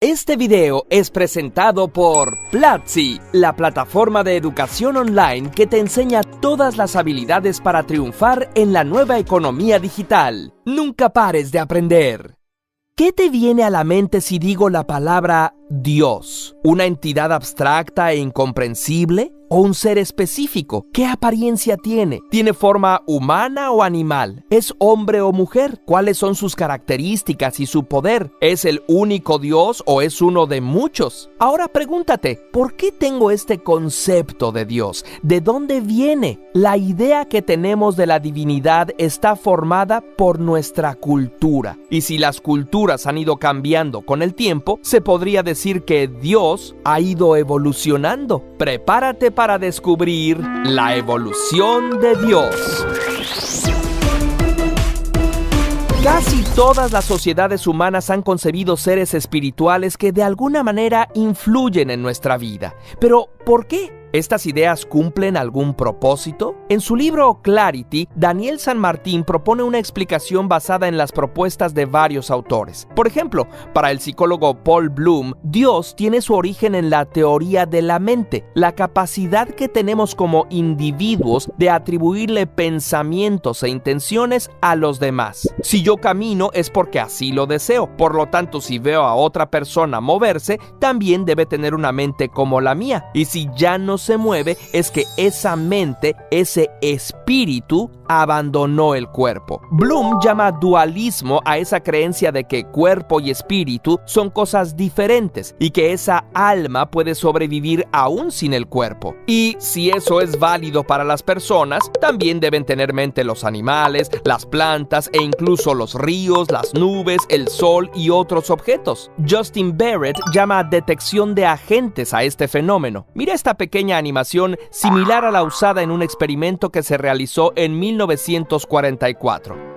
Este video es presentado por Platzi, la plataforma de educación online que te enseña todas las habilidades para triunfar en la nueva economía digital. Nunca pares de aprender. ¿Qué te viene a la mente si digo la palabra Dios? ¿Una entidad abstracta e incomprensible? ¿O un ser específico? ¿Qué apariencia tiene? ¿Tiene forma humana o animal? ¿Es hombre o mujer? ¿Cuáles son sus características y su poder? ¿Es el único Dios o es uno de muchos? Ahora pregúntate, ¿por qué tengo este concepto de Dios? ¿De dónde viene? La idea que tenemos de la divinidad está formada por nuestra cultura. Y si las culturas han ido cambiando con el tiempo, se podría decir que Dios ha ido evolucionando. Prepárate para descubrir la evolución de Dios. Casi todas las sociedades humanas han concebido seres espirituales que de alguna manera influyen en nuestra vida. Pero, ¿por qué? ¿Estas ideas cumplen algún propósito? En su libro Clarity, Daniel San Martín propone una explicación basada en las propuestas de varios autores. Por ejemplo, para el psicólogo Paul Bloom, Dios tiene su origen en la teoría de la mente, la capacidad que tenemos como individuos de atribuirle pensamientos e intenciones a los demás. Si yo camino es porque así lo deseo, por lo tanto, si veo a otra persona moverse, también debe tener una mente como la mía. Y si ya no se mueve, es que esa mente, ese espíritu, abandonó el cuerpo. Bloom llama dualismo a esa creencia de que cuerpo y espíritu son cosas diferentes y que esa alma puede sobrevivir aún sin el cuerpo. Y si eso es válido para las personas, también deben tener mente los animales, las plantas e incluso los ríos, las nubes, el sol y otros objetos. Justin Barrett llama detección de agentes a este fenómeno. Mira esta pequeña animación similar a la usada en un experimento que se realizó en 1944.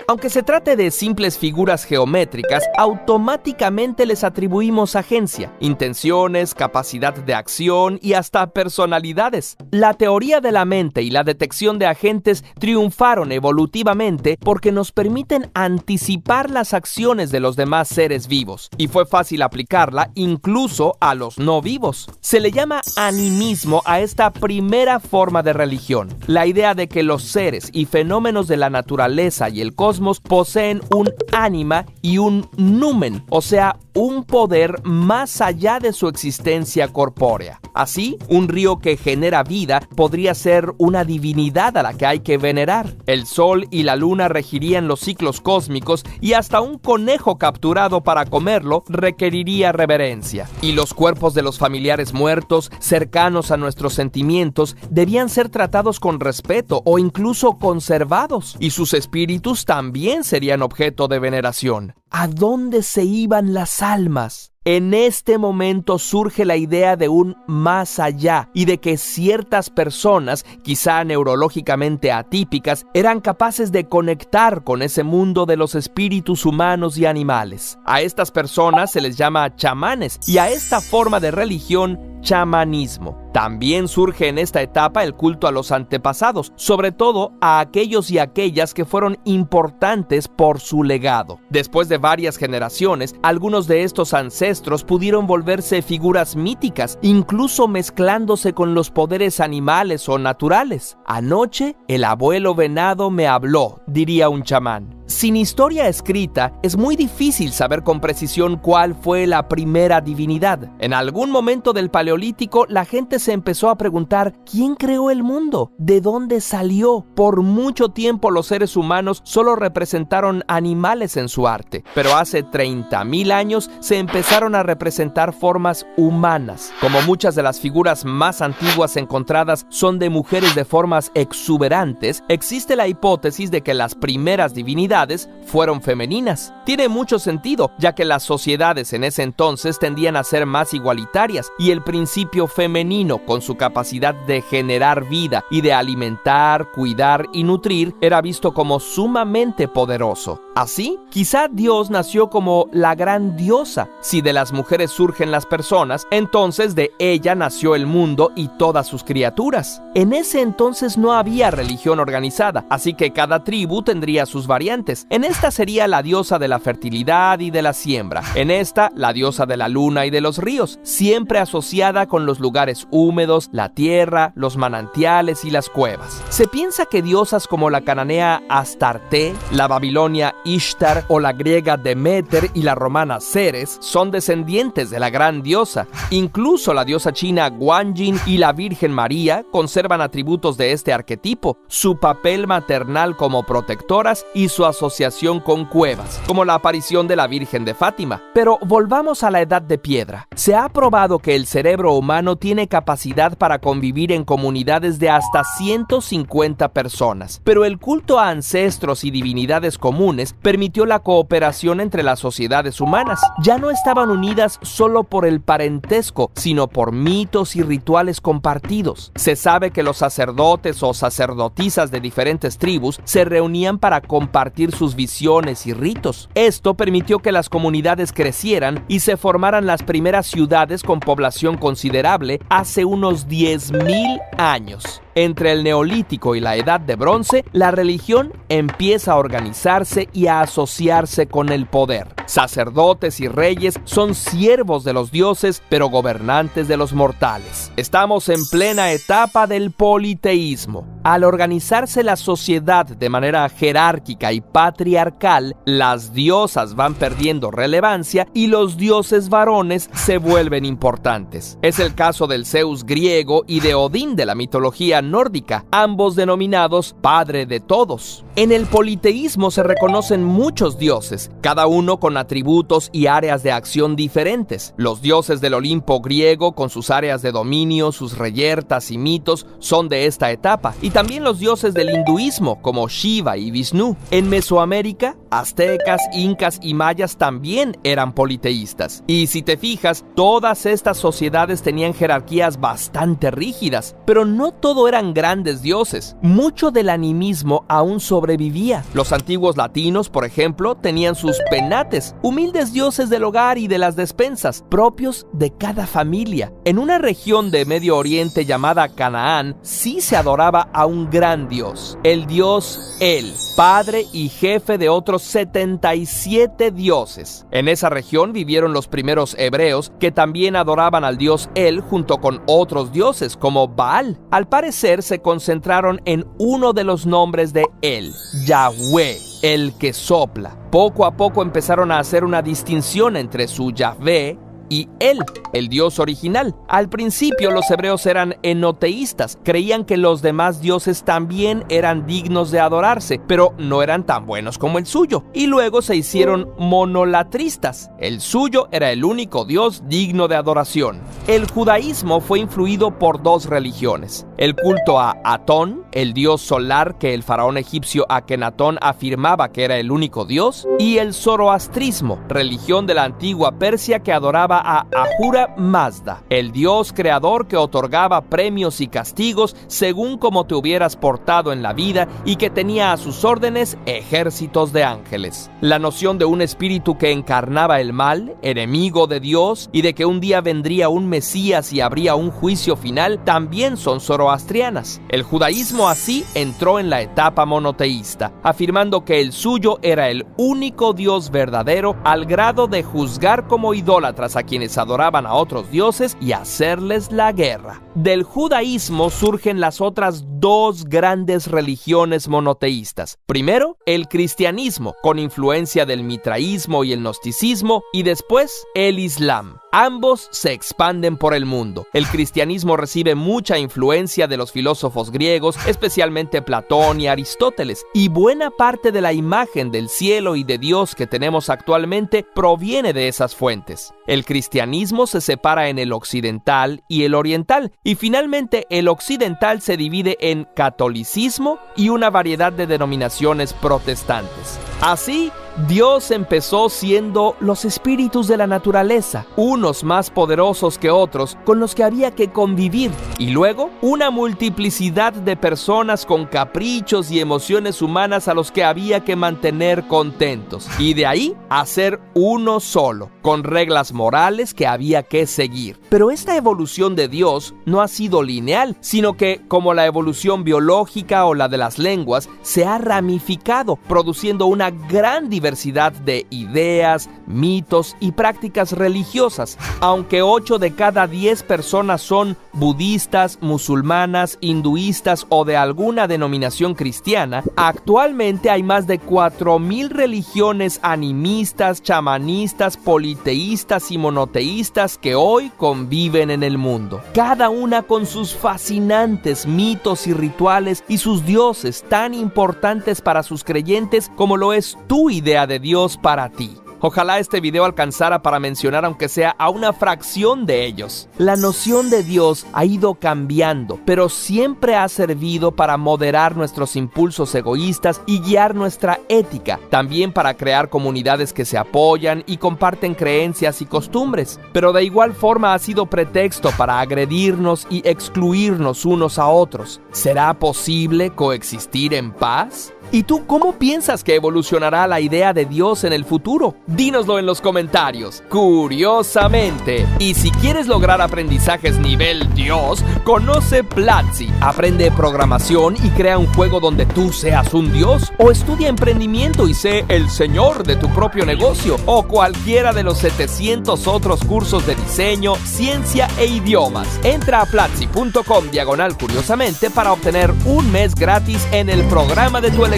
Aunque se trate de simples figuras geométricas, automáticamente les atribuimos agencia, intenciones, capacidad de acción y hasta personalidades. La teoría de la mente y la detección de agentes triunfaron evolutivamente porque nos permiten anticipar las acciones de los demás seres vivos, y fue fácil aplicarla incluso a los no vivos. Se le llama animismo a esta primera forma de religión, la idea de que los seres y fenómenos de la naturaleza y el cosmos poseen un ánima y un numen, o sea, un poder más allá de su existencia corpórea. Así, un río que genera vida podría ser una divinidad a la que hay que venerar. El sol y la luna regirían los ciclos cósmicos y hasta un conejo capturado para comerlo requeriría reverencia. Y los cuerpos de los familiares muertos, cercanos a nuestros sentimientos, debían ser tratados con respeto o incluso conservados, y sus espíritus también serían objeto de veneración. ¿A dónde se iban las almas? En este momento surge la idea de un más allá y de que ciertas personas, quizá neurológicamente atípicas, eran capaces de conectar con ese mundo de los espíritus humanos y animales. A estas personas se les llama chamanes y a esta forma de religión, chamanismo. También surge en esta etapa el culto a los antepasados, sobre todo a aquellos y aquellas que fueron importantes por su legado. Después de varias generaciones, algunos de estos ancestros pudieron volverse figuras míticas, incluso mezclándose con los poderes animales o naturales. Anoche, el abuelo venado me habló, diría un chamán. Sin historia escrita, es muy difícil saber con precisión cuál fue la primera divinidad. En algún momento del Paleolítico, la gente se empezó a preguntar ¿quién creó el mundo? ¿De dónde salió? Por mucho tiempo los seres humanos solo representaron animales en su arte, pero hace 30,000 años se empezaron a representar formas humanas. Como muchas de las figuras más antiguas encontradas son de mujeres de formas exuberantes, existe la hipótesis de que las primeras divinidades sociedades fueron femeninas. Tiene mucho sentido, ya que las sociedades en ese entonces tendían a ser más igualitarias y el principio femenino, con su capacidad de generar vida y de alimentar, cuidar y nutrir, era visto como sumamente poderoso. Así, quizá Dios nació como la gran diosa. Si de las mujeres surgen las personas, entonces de ella nació el mundo y todas sus criaturas. En ese entonces no había religión organizada, así que cada tribu tendría sus variantes. En esta sería la diosa de la fertilidad y de la siembra. En esta, la diosa de la luna y de los ríos, siempre asociada con los lugares húmedos, la tierra, los manantiales y las cuevas. Se piensa que diosas como la cananea Astarte, la babilonia Ishtar o la griega Demeter y la romana Ceres son descendientes de la gran diosa. Incluso la diosa china Guanyin y la Virgen María conservan atributos de este arquetipo, su papel maternal como protectoras y su asociación con cuevas, como la aparición de la Virgen de Fátima. Pero volvamos a la Edad de Piedra. Se ha probado que el cerebro humano tiene capacidad para convivir en comunidades de hasta 150 personas, pero el culto a ancestros y divinidades comunes permitió la cooperación entre las sociedades humanas. Ya no estaban unidas solo por el parentesco, sino por mitos y rituales compartidos. Se sabe que los sacerdotes o sacerdotisas de diferentes tribus se reunían para compartir sus visiones y ritos. Esto permitió que las comunidades crecieran y se formaran las primeras ciudades con población considerable hace unos 10.000 años. Entre el Neolítico y la Edad de Bronce, la religión empieza a organizarse y a asociarse con el poder. Sacerdotes y reyes son siervos de los dioses, pero gobernantes de los mortales. Estamos en plena etapa del politeísmo. Al organizarse la sociedad de manera jerárquica y patriarcal, las diosas van perdiendo relevancia y los dioses varones se vuelven importantes. Es el caso del Zeus griego y de Odín de la mitología nórdica, ambos denominados Padre de Todos. En el politeísmo se reconocen muchos dioses, cada uno con atributos y áreas de acción diferentes. Los dioses del Olimpo griego, con sus áreas de dominio, sus reyertas y mitos, son de esta etapa, y también los dioses del hinduismo, como Shiva y Vishnu. En Mesoamérica, aztecas, incas y mayas también eran politeístas. Y si te fijas, todas estas sociedades tenían jerarquías bastante rígidas, pero no todo eran grandes dioses. Mucho del animismo aún sobrevivía. Los antiguos latinos, por ejemplo, tenían sus penates, humildes dioses del hogar y de las despensas, propios de cada familia. En una región de Medio Oriente llamada Canaán, sí se adoraba a un gran dios, el dios El, padre y jefe de otros 77 dioses. En esa región vivieron los primeros hebreos, que también adoraban al dios El junto con otros dioses como Baal. Al parecer se concentraron en uno de los nombres de El, Yahweh, el que sopla. Poco a poco empezaron a hacer una distinción entre su Yahvé y El, el dios original. Al principio los hebreos eran enoteístas, creían que los demás dioses también eran dignos de adorarse, pero no eran tan buenos como el suyo, y luego se hicieron monolatristas. El suyo era el único dios digno de adoración. El judaísmo fue influido por dos religiones: el culto a Atón, el dios solar que el faraón egipcio Akenatón afirmaba que era el único dios, y el zoroastrismo, religión de la antigua Persia que adoraba a Ahura Mazda, el dios creador que otorgaba premios y castigos según cómo te hubieras portado en la vida y que tenía a sus órdenes ejércitos de ángeles. La noción de un espíritu que encarnaba el mal, enemigo de Dios, y de que un día vendría un Mesías y habría un juicio final, también son zoroastrianas. El judaísmo así entró en la etapa monoteísta, afirmando que el suyo era el único Dios verdadero, al grado de juzgar como idólatras a quienes adoraban a otros dioses y hacerles la guerra. Del judaísmo surgen las otras dos grandes religiones monoteístas. Primero, el cristianismo, con influencia del mitraísmo y el gnosticismo, y después el islam. Ambos se expanden por el mundo. El cristianismo recibe mucha influencia de los filósofos griegos, especialmente Platón y Aristóteles, y buena parte de la imagen del cielo y de Dios que tenemos actualmente proviene de esas fuentes. El cristianismo cristianismo se separa en el occidental y el oriental, y finalmente el occidental se divide en catolicismo y una variedad de denominaciones protestantes. Así, Dios empezó siendo los espíritus de la naturaleza, unos más poderosos que otros, con los que había que convivir, y luego una multiplicidad de personas con caprichos y emociones humanas a los que había que mantener contentos, y de ahí hacer uno solo, con reglas morales que había que seguir. Pero esta evolución de Dios no ha sido lineal, sino que, como la evolución biológica o la de las lenguas, se ha ramificado, produciendo una gran diversidad de ideas, mitos y prácticas religiosas. Aunque 8 de cada 10 personas son budistas, musulmanas, hinduistas o de alguna denominación cristiana, actualmente hay más de 4,000 religiones animistas, chamanistas, politeístas y monoteístas que hoy conviven en el mundo. Cada una con sus fascinantes mitos y rituales y sus dioses tan importantes para sus creyentes como lo es tu idea de Dios para ti. Ojalá este video alcanzara para mencionar aunque sea a una fracción de ellos. La noción de Dios ha ido cambiando, pero siempre ha servido para moderar nuestros impulsos egoístas y guiar nuestra ética, también para crear comunidades que se apoyan y comparten creencias y costumbres. Pero de igual forma ha sido pretexto para agredirnos y excluirnos unos a otros. ¿Será posible coexistir en paz? ¿Y tú cómo piensas que evolucionará la idea de Dios en el futuro? Dínoslo en los comentarios, curiosamente. Y si quieres lograr aprendizajes nivel Dios, conoce Platzi. Aprende programación y crea un juego donde tú seas un Dios. O estudia emprendimiento y sé el señor de tu propio negocio. O cualquiera de los 700 otros cursos de diseño, ciencia e idiomas. Entra a platzi.com/curiosamente para obtener un mes gratis en el programa de tu elección.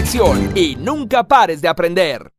Y nunca pares de aprender.